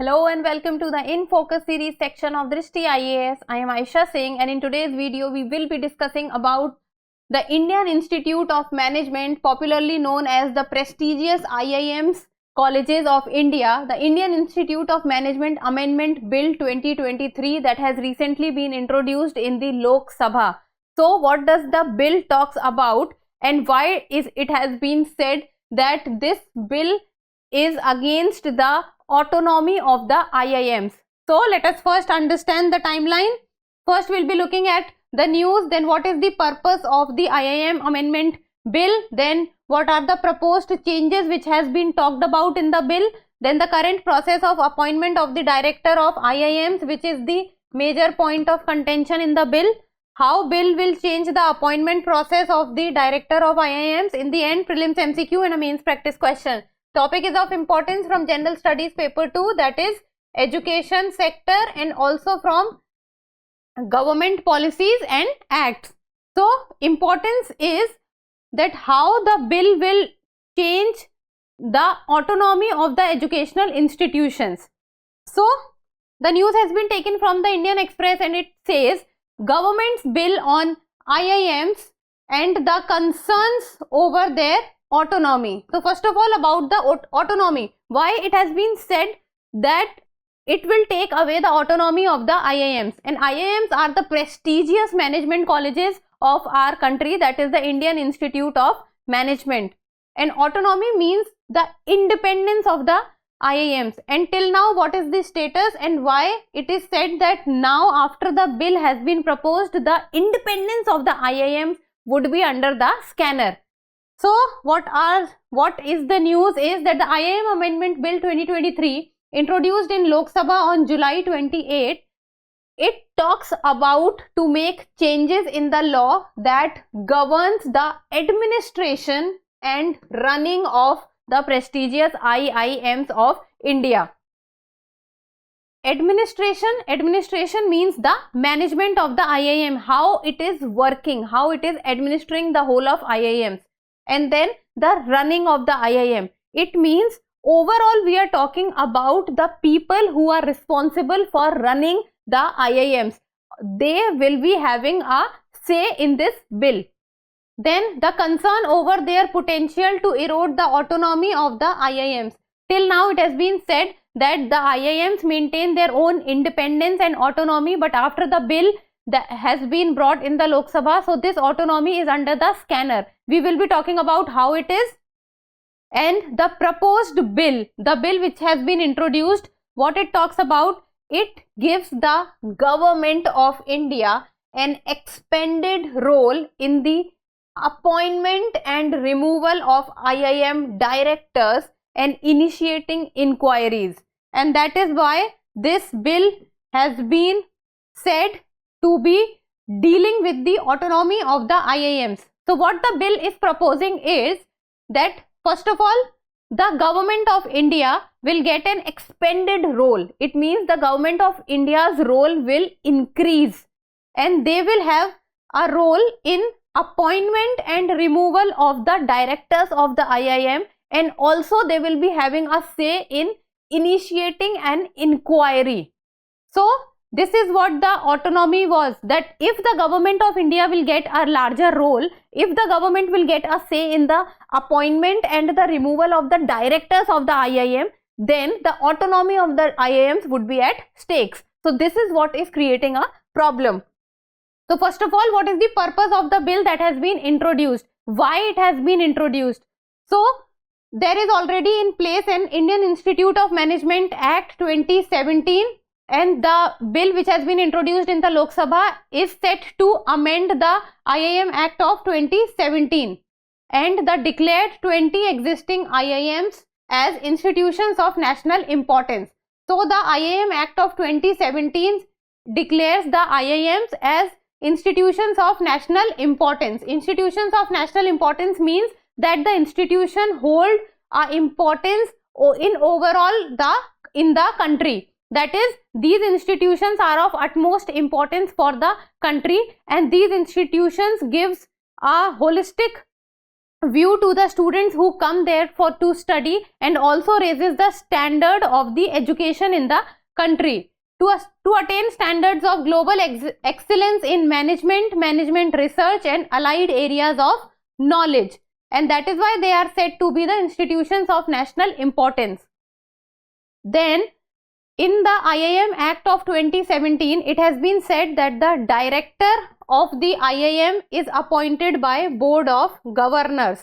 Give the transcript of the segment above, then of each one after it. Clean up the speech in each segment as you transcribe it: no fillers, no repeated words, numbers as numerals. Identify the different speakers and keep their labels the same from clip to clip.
Speaker 1: Hello and welcome to the In Focus series section of Drishti IAS. I am Aisha Singh, and in today's video we will be discussing about the Indian Institute of Management, popularly known as the prestigious IIMs colleges of India, the Indian Institute of Management Amendment Bill 2023 that has recently been introduced in the Lok Sabha. So what does the bill talks about, and why is it has been said that this bill is against the autonomy of the IIMs? So let us first understand the timeline. First we'll be looking at the news, then what is the purpose of the IIM amendment bill, then what are the proposed changes which has been talked about in the bill, then the current process of appointment of the director of IIMs, which is the major point of contention in the bill, how bill will change the appointment process of the director of IIMs, in the end prelims MCQ and a mains practice question. Topic is of importance from General Studies paper 2, that is education sector, and also from government policies and acts. So importance is that how the bill will change the autonomy of the educational institutions. So the news has been taken from the Indian Express, and it says government's bill on IIMs and the concerns over their autonomy. So first of all, about the autonomy, why it has been said that it will take away the autonomy of the IIMs, and IIMs are the prestigious management colleges of our country, that is the Indian Institute of Management, and autonomy means the independence of the IIMs. And till now what is the status, and why it is said that now after the bill has been proposed, the independence of the IIMs would be under the scanner. So what is the news is that the IIM Amendment Bill 2023 introduced in Lok Sabha on July 28, it talks about to make changes in the law that governs the administration and running of the prestigious IIMs of India. Administration means the management of the IIM, how it is working, how it is administering the whole of IIMs. And then the running of the IIM, it means overall we are talking about the people who are responsible for running the IIMs. They will be having a say in this bill. Then the concern over their potential to erode the autonomy of the IIMs. Till now it has been said that the IIMs maintain their own independence and autonomy, but after the bill that has been brought in the Lok Sabha, so this autonomy is under the scanner. We will be talking about how it is. And the proposed bill, the bill which has been introduced, what it talks about, it gives the government of India an expanded role in the appointment and removal of IIM directors and initiating inquiries. And that is why this bill has been said to be dealing with the autonomy of the IIMs. So what the bill is proposing is that first of all, the government of India will get an expanded role. It means the government of India's role will increase, and they will have a role in appointment and removal of the directors of the IIM, and also they will be having a say in initiating an inquiry. So this is what the autonomy was, that if the government of India will get a larger role, if the government will get a say in the appointment and the removal of the directors of the IIM, then the autonomy of the IIMs would be at stakes. So this is what is creating a problem. So first of all, what is the purpose of the bill that has been introduced? Why it has been introduced? So there is already in place an Indian Institute of Management Act 2017, and the bill which has been introduced in the Lok Sabha is set to amend the IIM Act of 2017 and the declared 20 existing IIMs as institutions of national importance. So the IIM Act of 2017 declares the IIMs as institutions of national importance. Institutions of national importance means that the institution hold importance in overall in the country. That is, these institutions are of utmost importance for the country, and these institutions gives a holistic view to the students who come there to study, and also raises the standard of the education in the country to attain standards of global excellence in management research and allied areas of knowledge, and that is why they are said to be the institutions of national importance. Then in the IIM Act of 2017, it has been said that the director of the IIM is appointed by Board of Governors.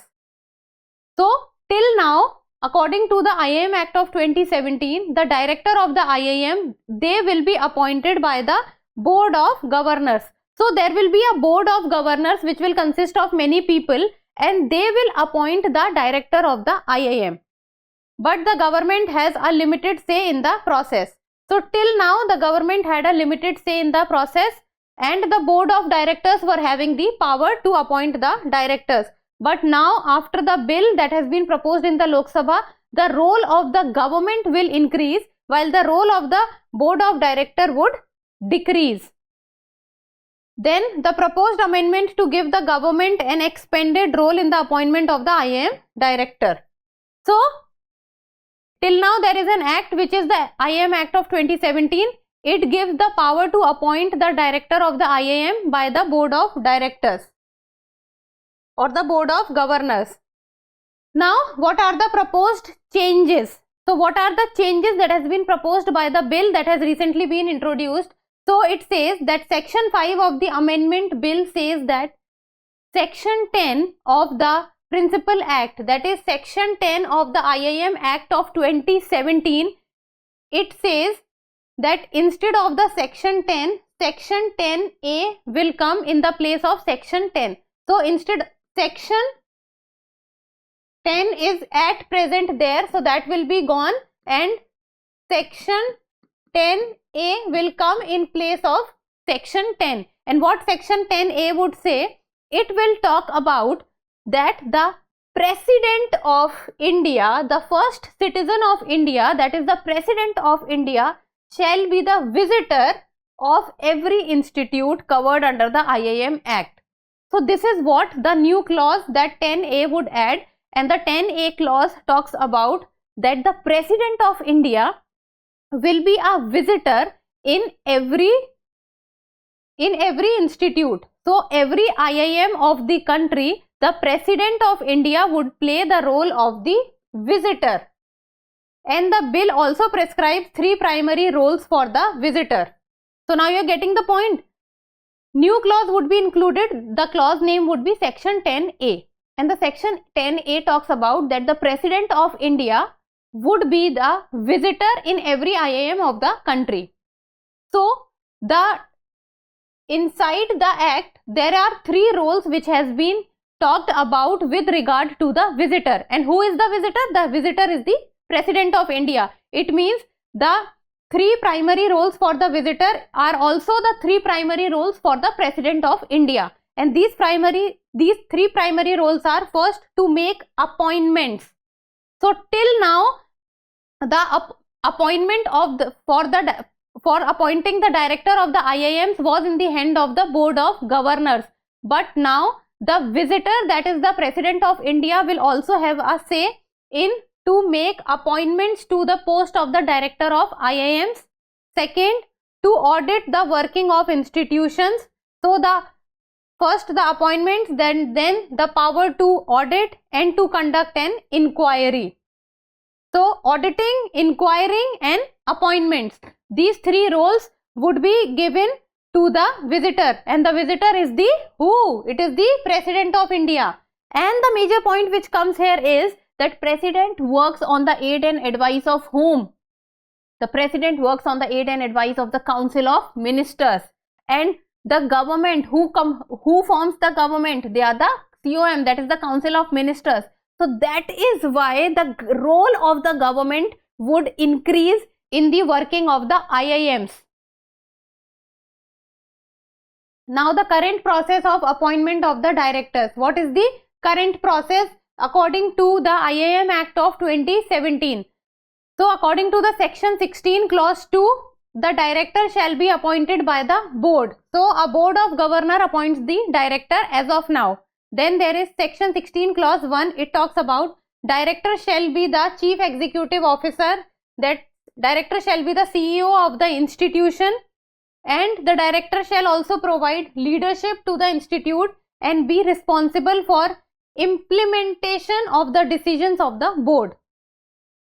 Speaker 1: So till now, according to the IIM Act of 2017, the director of the IIM, they will be appointed by the Board of Governors. So there will be a Board of Governors which will consist of many people, and they will appoint the director of the IIM. But the government has a limited say in the process. So till now the government had a limited say in the process, and the board of directors were having the power to appoint the directors. But now, after the bill that has been proposed in the Lok Sabha, the role of the government will increase, while the role of the board of director would decrease. Then the proposed amendment to give the government an expanded role in the appointment of the IIM director. So till now there is an act which is the IIM Act of 2017. It gives the power to appoint the director of the IIM by the board of directors or the board of governors. Now what are the proposed changes? So what are the changes that has been proposed by the bill that has recently been introduced? So it says that section 5 of the amendment bill says that section 10 of the Principal Act, that is section 10 of the IIM Act of 2017, it says that instead of the section 10, section 10A will come in the place of section 10. So instead section 10 is at present there, so that will be gone, and section 10A will come in place of section 10. And what section 10A would say? It will talk about that the President of India, the first citizen of India, that is the President of India, shall be the visitor of every institute covered under the IIM Act. So this is what the new clause that 10A would add, and the 10A clause talks about that the President of India will be a visitor in every institute. So every IIM of the country, the President of India would play the role of the visitor. And the bill also prescribes 3 primary roles for the visitor. So now you are getting the point. New clause would be included. The clause name would be section 10A. And the section 10A talks about that the President of India would be the visitor in every IIM of the country. So inside the act, there are 3 roles which has been talked about with regard to the visitor. And who is the visitor? The visitor is the President of India. It means the 3 primary roles for the visitor are also the 3 primary roles for the President of India. And these 3 primary roles are: first, to make appointments. So till now, the appointment of for appointing the director of the IIMs was in the hand of the board of governors. But now the visitor, that is the President of India, will also have a say in to make appointments to the post of the director of IIMs. Second, to audit the working of institutions. So first the appointments, then the power to audit and to conduct an inquiry. So auditing, inquiring and appointments, these 3 roles would be given to the visitor, and the visitor is the who? It is the President of India. And the major point which comes here is that President works on the aid and advice of whom? The President works on the aid and advice of the Council of Ministers. And the government, who forms the government? They are the COM, that is the Council of Ministers. So that is why the role of the government would increase in the working of the IIMs. Now the current process of appointment of the directors. What is the current process according to the IIM Act of 2017? So according to the section 16 clause 2, the director shall be appointed by the board. So a board of governor appoints the director as of now. Then there is section 16 clause 1. It talks about director shall be the chief executive officer. That director shall be the CEO of the institution, and the director shall also provide leadership to the institute and be responsible for implementation of the decisions of the board.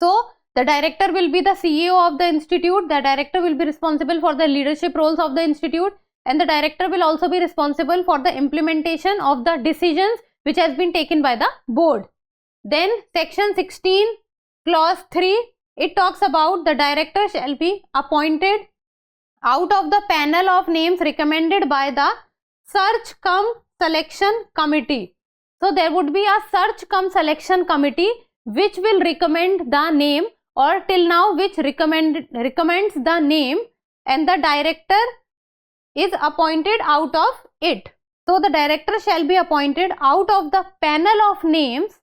Speaker 1: So the director will be the CEO of the institute, the director will be responsible for the leadership roles of the institute, and the director will also be responsible for the implementation of the decisions which has been taken by the board. Then section 16 clause 3, it talks about the director shall be appointed out of the panel of names recommended by the search cum selection committee. So there would be a search cum selection committee which will recommend the name, or till now which recommends the name, and the director is appointed out of it. So the director shall be appointed out of the panel of names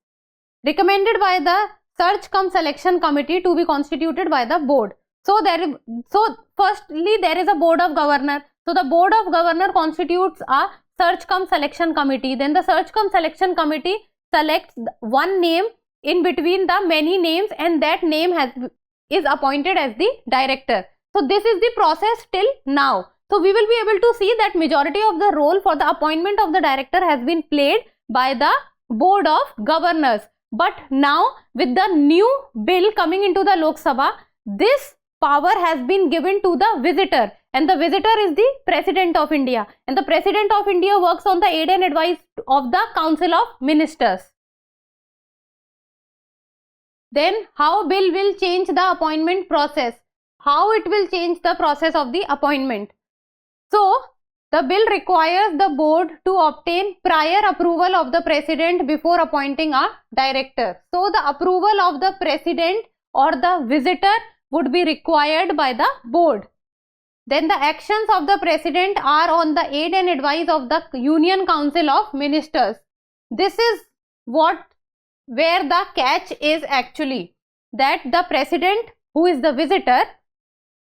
Speaker 1: recommended by the search cum selection committee to be constituted by the board. So firstly there is a board of governor. So the board of governor constitutes a search cum selection committee. Then the search cum selection committee selects one name in between the many names, and that name is appointed as the director. So this is the process till now. So we will be able to see that majority of the role for the appointment of the director has been played by the board of governors. But now with the new bill coming into the Lok Sabha, this power has been given to the visitor, and the visitor is the President of India, and the President of India works on the aid and advice of the Council of Ministers. Then how bill will change the appointment process? How it will change the process of the appointment? So the bill requires the board to obtain prior approval of the president before appointing a director. So the approval of the president or the visitor would be required by the board. Then the actions of the president are on the aid and advice of the Union Council of Ministers. This is where the catch is actually, that the president, who is the visitor,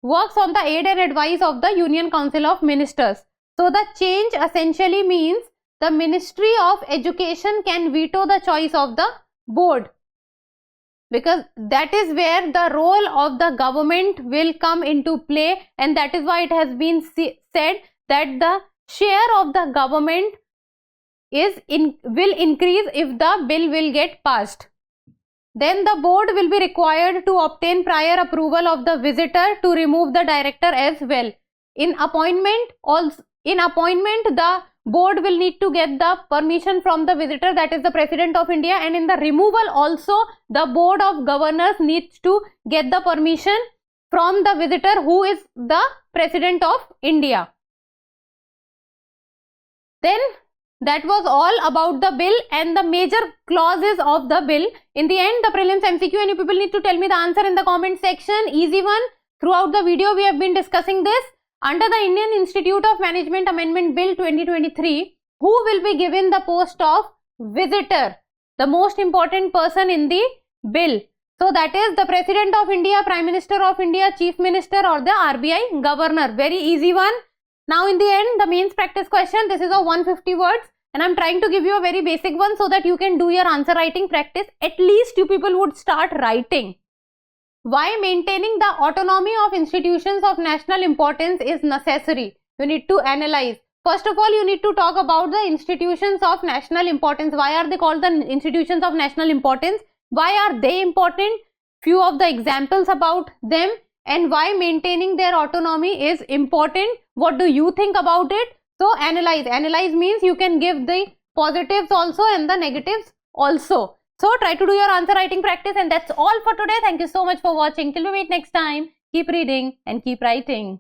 Speaker 1: works on the aid and advice of the Union Council of Ministers. So the change essentially means the Ministry of Education can veto the choice of the board, because that is where the role of the government will come into play, and that is why it has been said that the share of the government will increase if the bill will get passed. Then the board will be required to obtain prior approval of the visitor to remove the director as well. In appointment, the board will need to get the permission from the visitor, that is the President of India, and in the removal also the board of governors needs to get the permission from the visitor, who is the President of India. Then that was all about the bill and the major clauses of the bill. In the end, the prelims MCQ, and you people need to tell me the answer in the comment section. Easy one. Throughout the video we have been discussing this. Under the Indian Institute of Management Amendment Bill 2023, who will be given the post of visitor? The most important person in the bill. So that is the President of India, Prime Minister of India, Chief Minister, or the RBI Governor. Very easy one. Now in the end, the mains practice question. This is a 150 words, and I am trying to give you a very basic one so that you can do your answer writing practice. At least you people would start writing. Why maintaining the autonomy of institutions of national importance is necessary? You need to analyze. First of all, you need to talk about the institutions of national importance. Why are they called the institutions of national importance? Why are they important? Few of the examples about them, and why maintaining their autonomy is important. What do you think about it? So analyze. Analyze means you can give the positives also and the negatives also. So try to do your answer writing practice, and that's all for today. Thank you so much for watching. Till we meet next time, keep reading and keep writing.